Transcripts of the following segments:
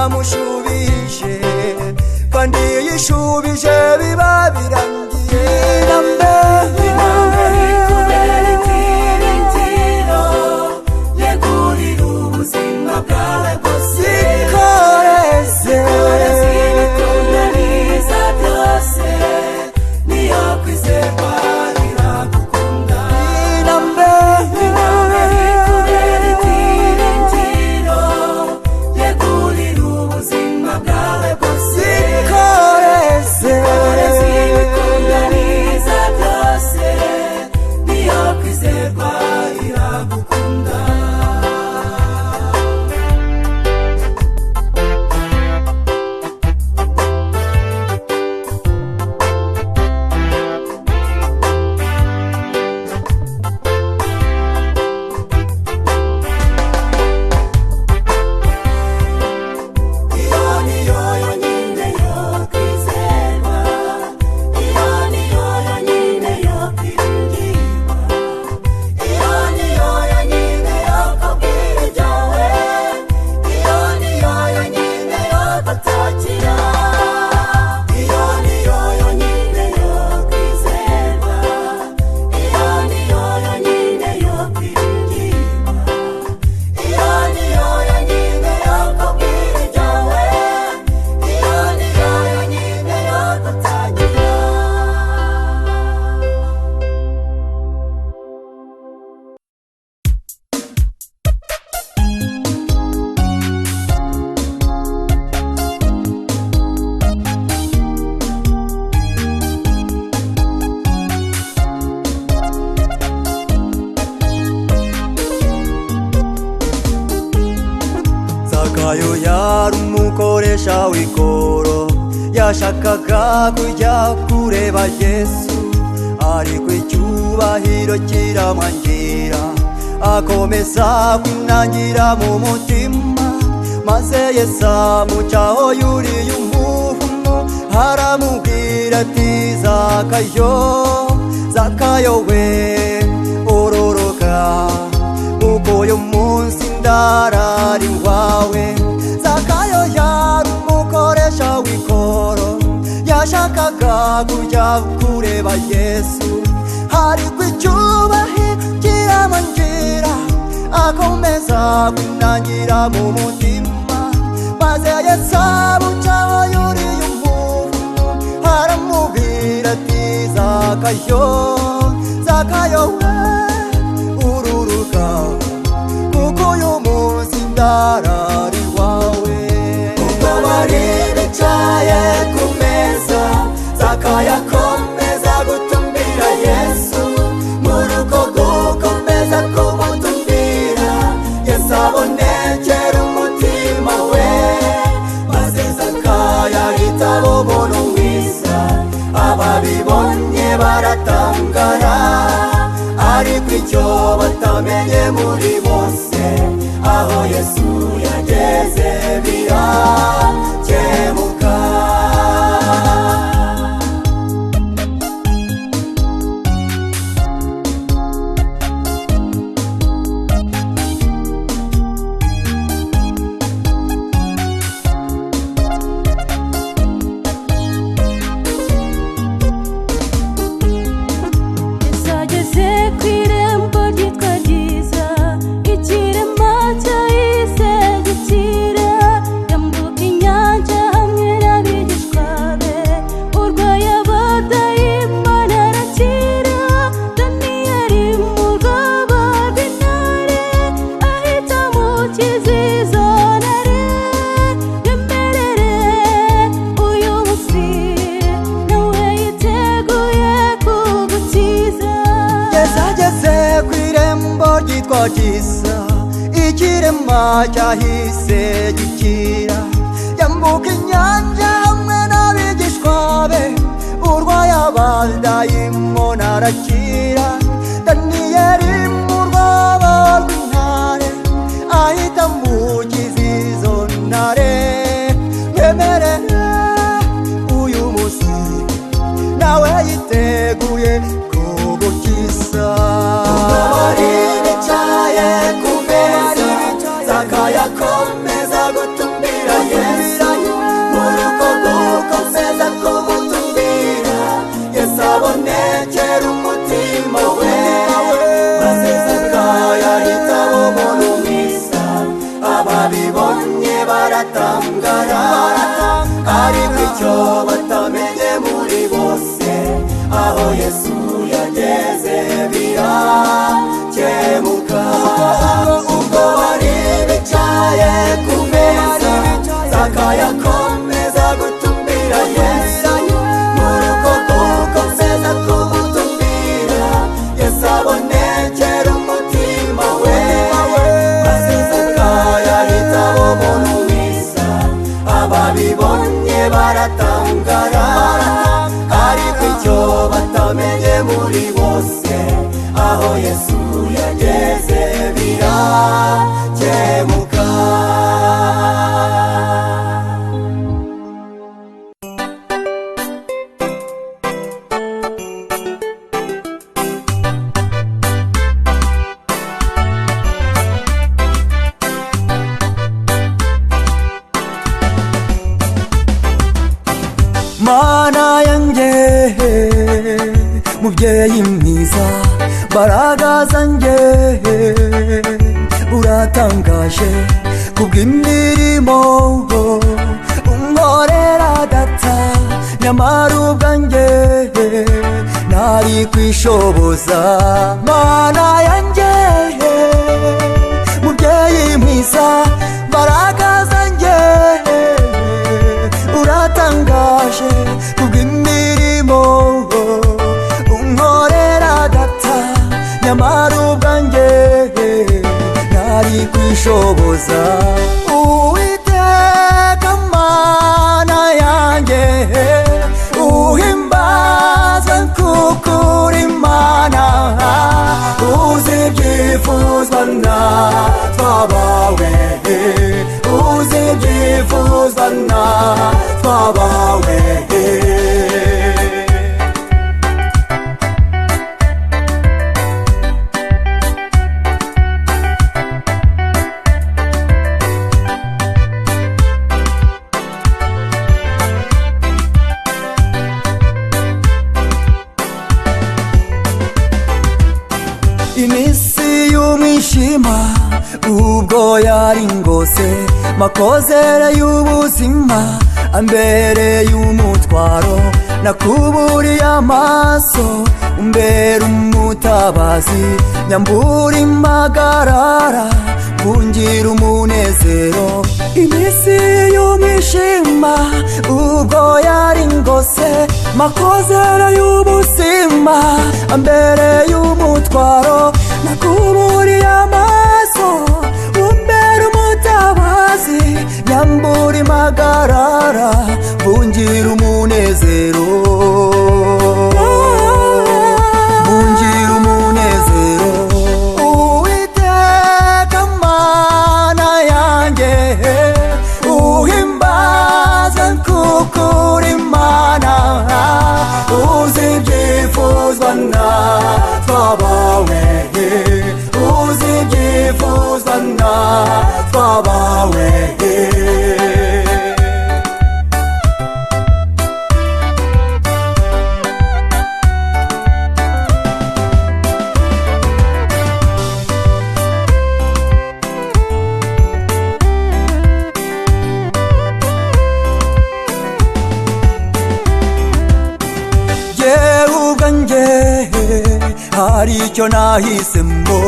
yamushubije kandi yishubije biba birangiye Zakayo yari umukoresha w'ikoro yashakaga kujya kureba Yesu ariko icyubahiro kiramwangira akomeza kwinangira mu mutima maze Yesu amucaho yuriye umuvumo aramubwira ati Zakayo we ororoka kuko uyu munsi ndarari wawe. Zakayo yari umukoresha w'ikoro yashakaga kujya kureba Yesu ariko icyubahiro kiramwangira akomeza kwinangira mu mutima maze Yesu amucaho yuriye umuvumo aramubwira ati Zakayo we ururuka kuko uyu munsi ndarari wawe. Ubwo bari bicaye ku meza Zakayo akomeza gutumbira Yesu mu rugo gukomeza kumutumbira Yesu abonekera umutima we maze Zakayo ahita abona umwiza ababibonye baratangara ariko icyo batamenye muri bose aho Yesu yageze birakemuka. Gisa ikirema cyahise gikira yambuka inyanja hamwe n'abigishwa be urwaye abadayimoni arakira. Daniyeli mu rwobo rw'intare ahita amukiza izo ntare. Mwemerere uyu munsi nawe yiteguye kugukiza. Zakayo akomeza gutumbira Yesu ababibonye baratangara, ariko icyo batamenye muri bose, aho Yesu yageze birakemuka. Ubwo bari bicaye ku meza, Zakayo akomeza gutumbira Yesu mu rugo rw'uko meza kumutumbira. Yesu abonekera umutima we, maze Zakayo ahita abona uwisa. Ababibonye baratangara, ariko icyo batamenye muri bose, aho Yesu yageze birakemuka. Mana yanjye mubyeyi mwiza, mbaraga zanjye uratangaje kubw'imirimo unkorera data, nyamara ubwanjye ntari kwishoboza. Mana yanjye mubyeyi mwiza, mbaraga zanjye uratangaje kubw'imirimo unkorera data, nyamara ubwanjye ntari kwishoboza. Uwiteka Mana yanjye uhimbazwe kuko uri Imana, uzi ibyifuzwa n'abawe, uzi ibyifuzwa n'abawe. Iminsi y'umwijima ubwo yari ngose, makozere y'ubuzima ambereye umutwaro. Nakuburiye amaso umbera umutabazi, nyambura impagarara kungira umunezero. Iminsi y'umwijima ubwo yari ngose, makozere y'ubuzima ambereye umutwaro. Nakuburiye amaso umbera umutabazi, nyambura impagarara kungira umunezero, kungira umunezero. Uwiteka Mana yanjye uhimbazwe kuko uri Imana, uzi ibyifuzwa n'abawe, uzi ibyifuzwa n'abawe. Hari icyo nahisemo,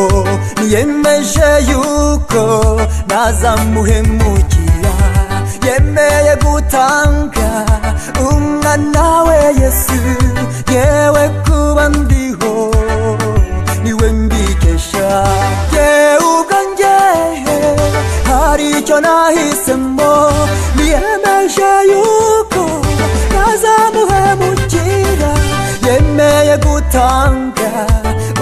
niyemeje yuko nazamuhemukira. Yemeye gutanga umwana we Yesu, yewe kuba ndiho niwe mbikesha. Yewe ubwanjye hari icyo nahisemo, niyemeje yuko nazamuhemukira. Yemeye gutanga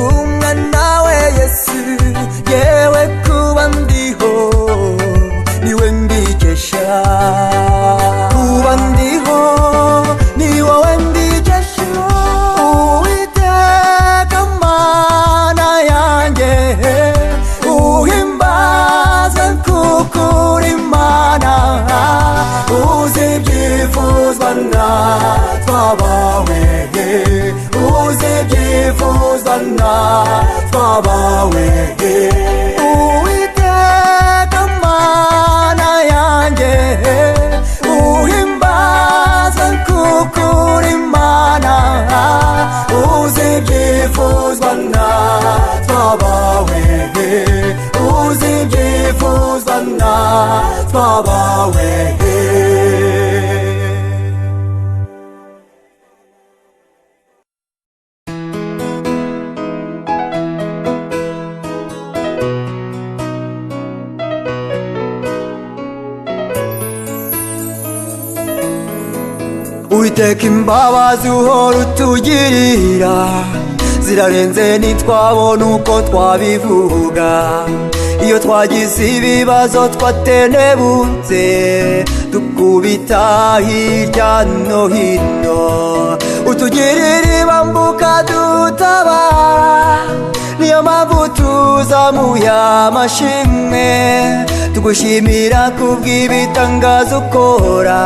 umwana we Yesu, yewe kuba ndiho niwe mbikesha. Kuba ndiho ni wowe mbikesha. Uwiteka Mana yanjye uhimbazwe kuko uri Imana, uzi ibyifuzwa n'abawe, uzi ibyifuzwa n'abawe. Uwiteka Mana tubona twabawe. Uwiteka imbabazi uhora utugirira zirarenze ntitwabona uko twabivuga. Iyo twagize ibibazo twatenebutse dukubita hirya no hino, utugirira ibambuka dutabara. Niyo mpamvu tuzamuye amashimwe tugushimira kubw'ibitangazo ukora,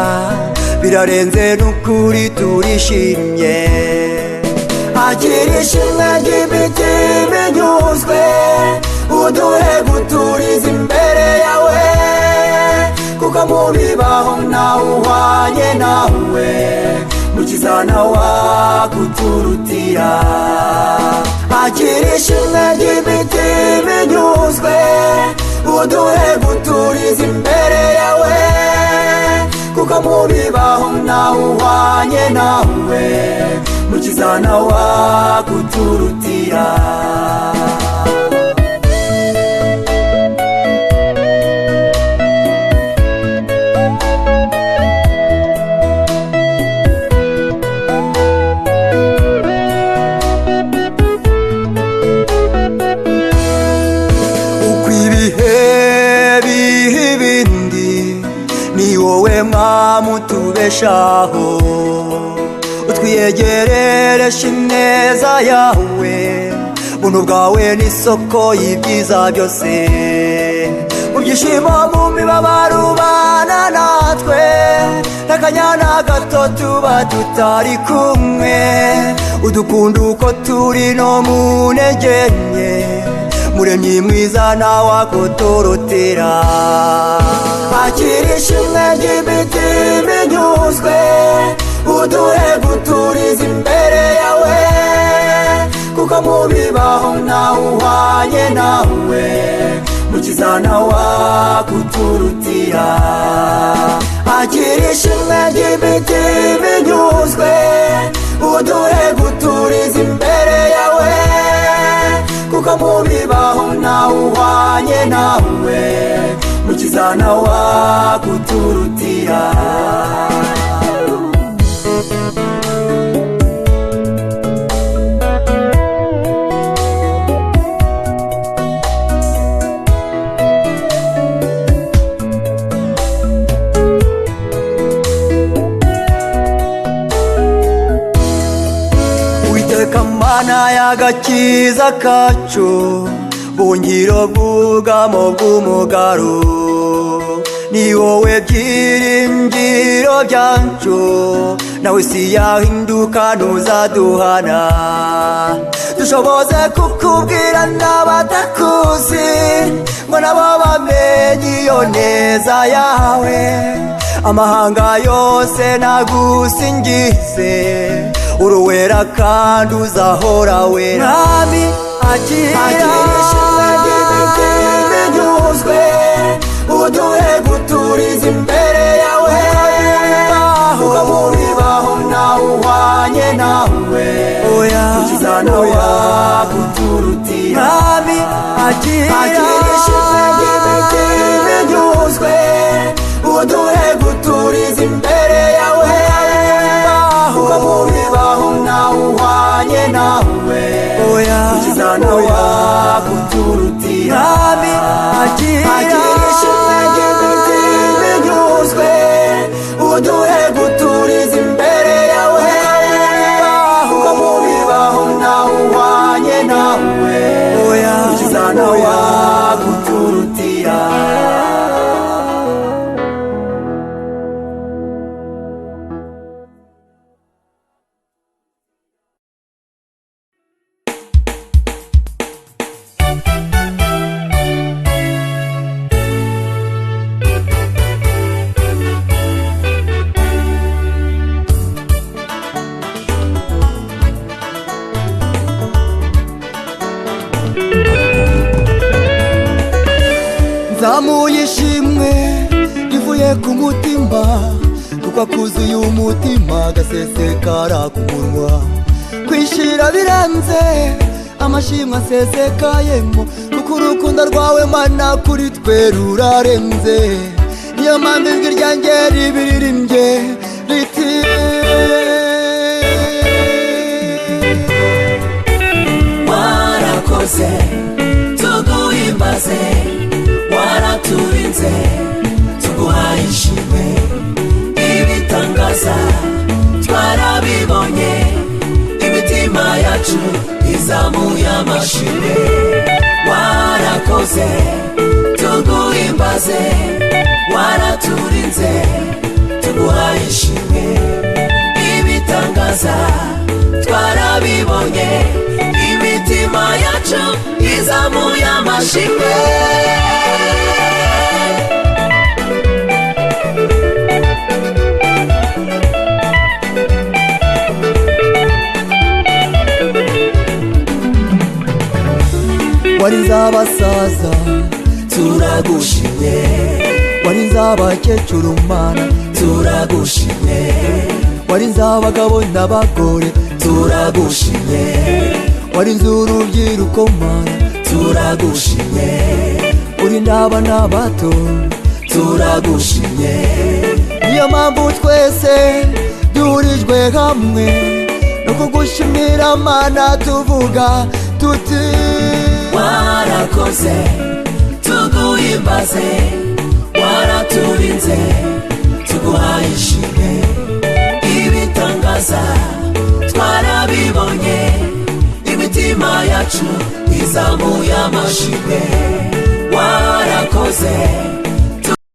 birarenze n'ukuri turishimye. Akira ishimwe ry'imitima inyuzwe, uduhe guturiza imbere yawe, kuko mu bibaho ntawe uhwanye nawe, mukiza nawe wakuturutira. Akira ishimwe ry'imitima inyuzwe, uduhe guturiza imbere yawe, kuko mu bibaho ntawe uhwanye nawe, mukiza nawe wakuturutira. Uko ibihe biha ibindi, ni wowe mwami utubeshaho. Utwiyegereresha ineza yawe, buntu bwawe n'isoko y'ibyiza byose. Mu byishimo mu mibabaro ubana natwe, n'akanyana gato tuba tutari kumwe. Udukunda uko turi no mu ntege nke, Muremyi mwiza nawe akotorotera. Akira ishimwe ry'imitima inyuzwe, uduhe guturiza imbere yawe, kuko mu bibaho ntawe uhwanye nawe, mukiza nawe wakuturutira. Akira ishimwe ry'imitima inyuzwe, uduhe guturiza imbere yawe, kuko mu bibaho ntawe uhwanye nawe, mukiza nawe wakuturutira. Uwiteka Mana y'agakiza kacu, buhungiro bw'ubwamo bw'umugaro, ni wowe byiringiro byacu, nawe isi yahinduka ntuzaduhana. Dushoboze kukubwira n'abatakuzi, ngo nabo bamenye iyo neza yawe. Amahanga yose nagusingize, uruwera kandi uzahora wera. Mwami akira ishimwe ry'imitima inyuzwe, uduhe guturiza imbere yawe, kuko mu bibaho ntawe uhwanye nawe, mukiza nawe wakuturutira. Mwami akira ishimwe ry'imitima inyuzwe, uduhe guturiza imbere yawe, kuko mu bibaho ntawe uhwanye nawe, mukiza nawe wakuturutira. gakomeye ku mutima, kuko akuzuye umutima gasesekara ku munwa. Kwishira biranze amashimwe asesekayemo, kuko urukundo rwawe Mana kuri twe rurarenze. Niyo mpamvu ijwi ryanjye ribiririmbye riti warakoze tuguhimbaze, waraturinze tuguhaye ishimwe. Ibitangaza twarabibonye, imitima yacu izamuye amashimwe. Warakoze tuguhimbaze, waraturinze tuguhaye ishimwe. Ibitangaza twarabibonye, imitima yacu izamuye amashimwe. warinze abasaza turagushimye, warinze abakecuru Mana turagushimye, warinze abagabo n'abagore turagushimye, warinze urubyiruko Mana turagushimye, urinda abana bato turagushimye. niyo mpamvu twese duhurijwe hamwe no kugushimira Mana, tuvuga tuti warakoze tuguhimbaze, waraturinze tuguhaye ishimwe. Ibitangaza twarabibonye, imitima yacu izamuye amashimwe. Warakoze